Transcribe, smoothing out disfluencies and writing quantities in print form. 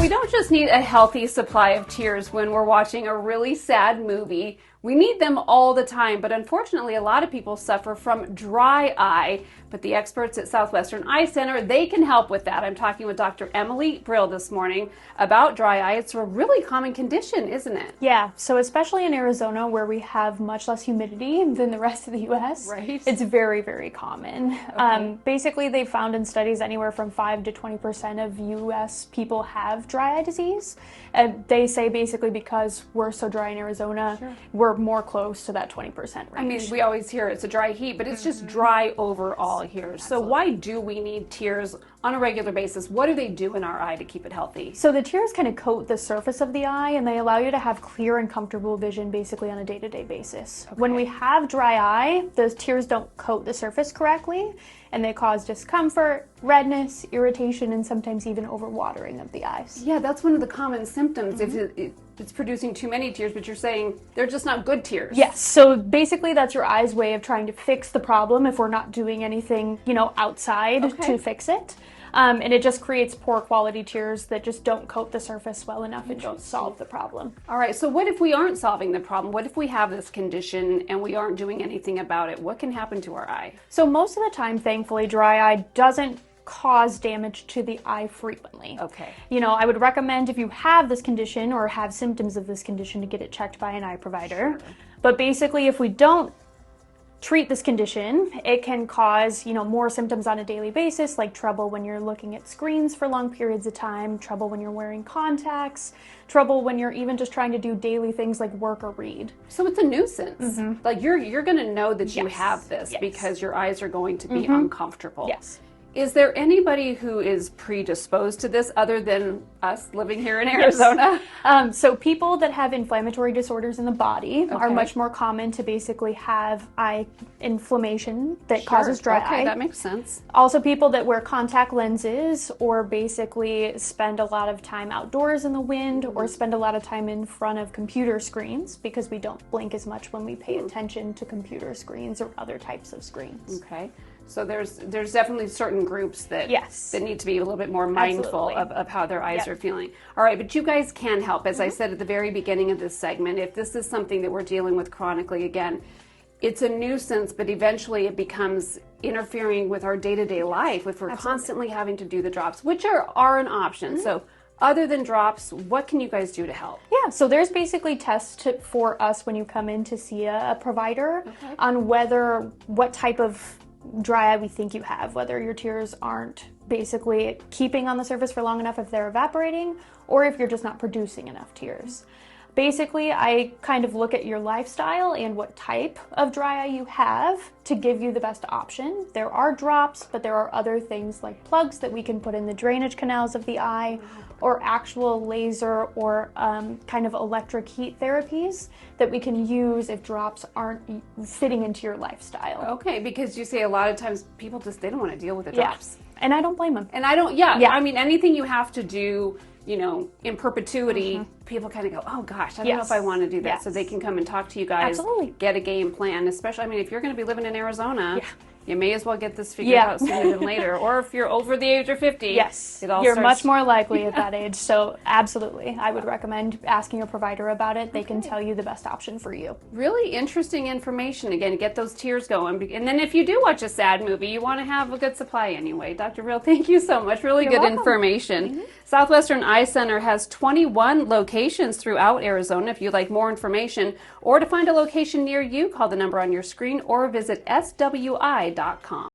We don't just need a healthy supply of tears when we're watching a really sad movie. We need them all the time, but unfortunately a lot of people suffer from dry eye. But the experts at Southwestern Eye Center, they can help with that. I'm talking with Dr. Emily Brill this morning about dry eye. It's a really common condition, isn't it? Yeah, so especially in Arizona where we have much less humidity than the rest of the U.S., right. It's very, very common. Okay. Basically, they found in studies anywhere from 5 to 20% of U.S. people have dry eye disease. And they say basically because we're so dry in Arizona, Sure. we're more close to that 20% range. I mean, we always hear it's a dry heat, but it's just dry overall here. So why do we need tears on a regular basis? What do they do in our eye to keep it healthy? So the tears kind of coat the surface of the eye and they allow you to have clear and comfortable vision basically on a day-to-day basis. Okay. When we have dry eye, those tears don't coat the surface correctly and they cause discomfort, redness, irritation, and sometimes even overwatering of the eyes. Yeah, that's one of the common symptoms. If it's producing too many tears, but you're saying they're just not good tears. Yes, so basically that's your eye's way of trying to fix the problem if we're not doing anything, outside to fix it. And it just creates poor quality tears that just don't coat the surface well enough and don't solve the problem. All right, so what if we aren't solving the problem? What if we have this condition and we aren't doing anything about it? What can happen to our eye? So most of the time, thankfully, dry eye doesn't cause damage to the eye frequently. Okay. I would recommend if you have this condition or have symptoms of this condition to get it checked by an eye provider. Sure. But basically, if we don't treat this condition, it can cause, more symptoms on a daily basis, like trouble when you're looking at screens for long periods of time, trouble when you're wearing contacts, trouble when you're even just trying to do daily things like work or read. So it's a nuisance. Like you're going to know that you have this because your eyes are going to be uncomfortable. Yes. Is there anybody who is predisposed to this other than us living here in Arizona? So people that have inflammatory disorders in the body are much more common to basically have eye inflammation that causes dry eye. Okay, that makes sense. Also people that wear contact lenses or basically spend a lot of time outdoors in the wind or spend a lot of time in front of computer screens because we don't blink as much when we pay attention to computer screens or other types of screens. Okay. So there's definitely certain groups that need to be a little bit more mindful of how their eyes are feeling. All right, but you guys can help. As I said at the very beginning of this segment, if this is something that we're dealing with chronically, again, it's a nuisance, but eventually it becomes interfering with our day-to-day life if we're constantly having to do the drops, which are an option. So other than drops, what can you guys do to help? Yeah, so there's basically tests for us when you come in to see a provider on what type of dry eye we think you have, whether your tears aren't basically keeping on the surface for long enough if they're evaporating, or if you're just not producing enough tears. Basically, I kind of look at your lifestyle and what type of dry eye you have to give you the best option. There are drops, but there are other things like plugs that we can put in the drainage canals of the eye, or actual laser or kind of electric heat therapies that we can use if drops aren't fitting into your lifestyle. Okay, because you say a lot of times people they don't want to deal with the drops. And I don't blame them. And I don't, I mean, anything you have to do, in perpetuity, people kind of go, oh gosh, I don't know if I want to do that. So they can come and talk to you guys, get a game plan, especially, if you're going to be living in Arizona, you may as well get this figured out sooner than later. Or if you're over the age of 50, you're much more likely at that age. So absolutely, I would recommend asking your provider about it. They can tell you the best option for you. Really interesting information. Again, to get those tears going. And then if you do watch a sad movie, you want to have a good supply anyway. Dr. Brill, thank you so much. Really good information. Southwestern Eye Center has 21 locations throughout Arizona. If you'd like more information or to find a location near you, call the number on your screen or visit SWI.com.